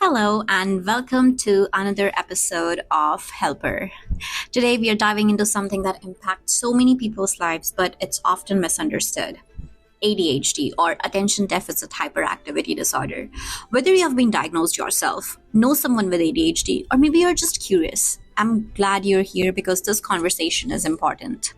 Hello, and welcome to another episode of Helper. Today, we are diving into something that impacts so many people's lives, but it's often misunderstood: ADHD, or Attention Deficit Hyperactivity Disorder. Whether you have been diagnosed yourself, know someone with ADHD, or maybe you're just curious, I'm glad you're here because this conversation is important.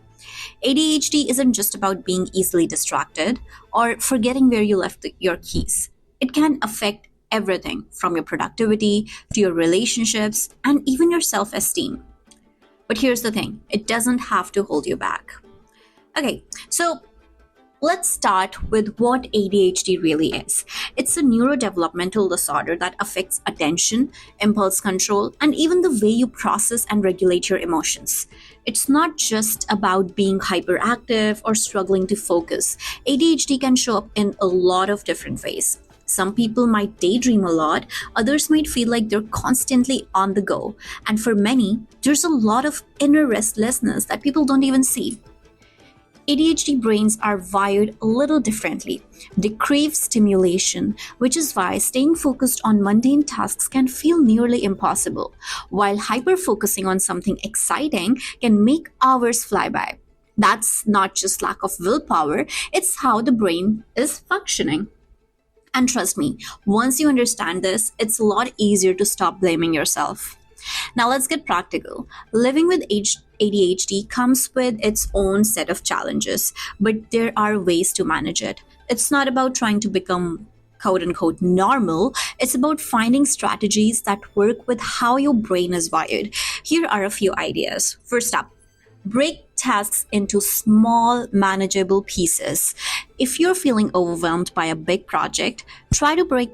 ADHD isn't just about being easily distracted or forgetting where you left your keys. It can affect everything from your productivity to your relationships and even your self esteem. But here's the thing, it doesn't have to hold you back. Okay, so let's start with what ADHD really is. It's a neurodevelopmental disorder that affects attention, impulse control, and even the way you process and regulate your emotions. It's not just about being hyperactive or struggling to focus. ADHD can show up in a lot of different ways. Some people might daydream a lot, others might feel like they're constantly on the go. And for many, there's a lot of inner restlessness that people don't even see. ADHD brains are wired a little differently. They crave stimulation, which is why staying focused on mundane tasks can feel nearly impossible, while hyper-focusing on something exciting can make hours fly by. That's not just lack of willpower, it's how the brain is functioning. And trust me, once you understand this, it's a lot easier to stop blaming yourself. Now let's get practical. Living with ADHD comes with its own set of challenges, but there are ways to manage it. It's not about trying to become quote unquote normal, it's about finding strategies that work with how your brain is wired. Here are a few ideas. First up, break tasks into small, manageable pieces. If you're feeling overwhelmed by a big project, try to break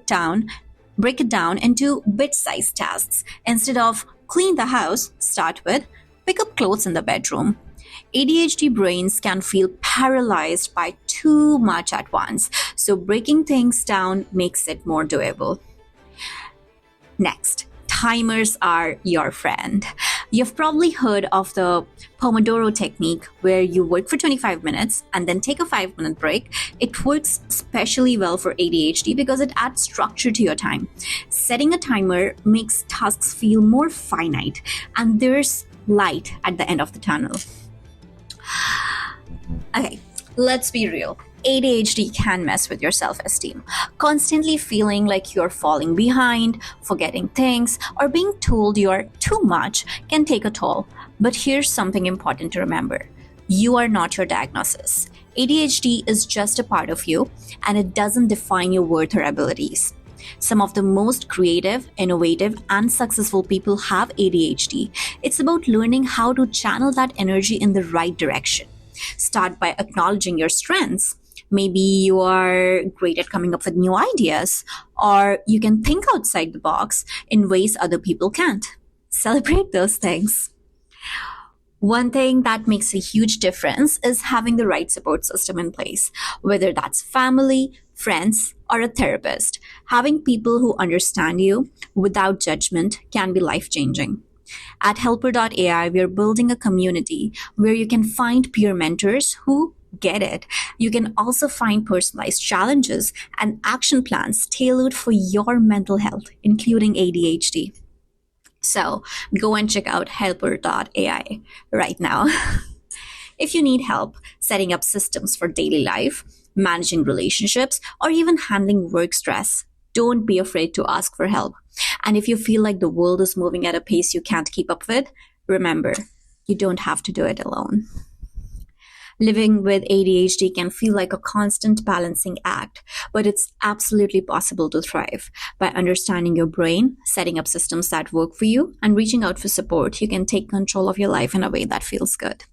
it down into bit-sized tasks. Instead of clean the house, start with pick up clothes in the bedroom. ADHD brains can feel paralyzed by too much at once, so breaking things down makes it more doable. Next, timers are your friend. You've probably heard of the Pomodoro technique where you work for 25 minutes and then take a 5-minute break. It works especially well for ADHD because it adds structure to your time. Setting a timer makes tasks feel more finite and there's light at the end of the tunnel. Okay, let's be real. ADHD can mess with your self-esteem. Constantly feeling like you're falling behind, forgetting things, or being told you're too much can take a toll. But here's something important to remember. You are not your diagnosis. ADHD is just a part of you, and it doesn't define your worth or abilities. Some of the most creative, innovative, and successful people have ADHD. It's about learning how to channel that energy in the right direction. Start by acknowledging your strengths. Maybe you are great at coming up with new ideas, or you can think outside the box in ways other people can't. Celebrate those things. One thing that makes a huge difference is having the right support system in place, whether that's family, friends, or a therapist. Having people who understand you without judgment can be life-changing. At Helper.ai, we are building a community where you can find peer mentors who get it. You can also find personalized challenges and action plans tailored for your mental health, including ADHD. So go and check out helper.ai right now. If you need help setting up systems for daily life, managing relationships, or even handling work stress, don't be afraid to ask for help. And if you feel like the world is moving at a pace you can't keep up with, remember, you don't have to do it alone. Living with ADHD can feel like a constant balancing act, but it's absolutely possible to thrive. By understanding your brain, setting up systems that work for you, and reaching out for support, you can take control of your life in a way that feels good.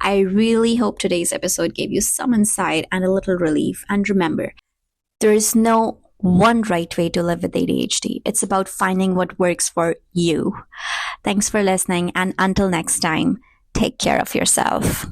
I really hope today's episode gave you some insight and a little relief. And remember, there is no one right way to live with ADHD. It's about finding what works for you. Thanks for listening, and until next time, take care of yourself.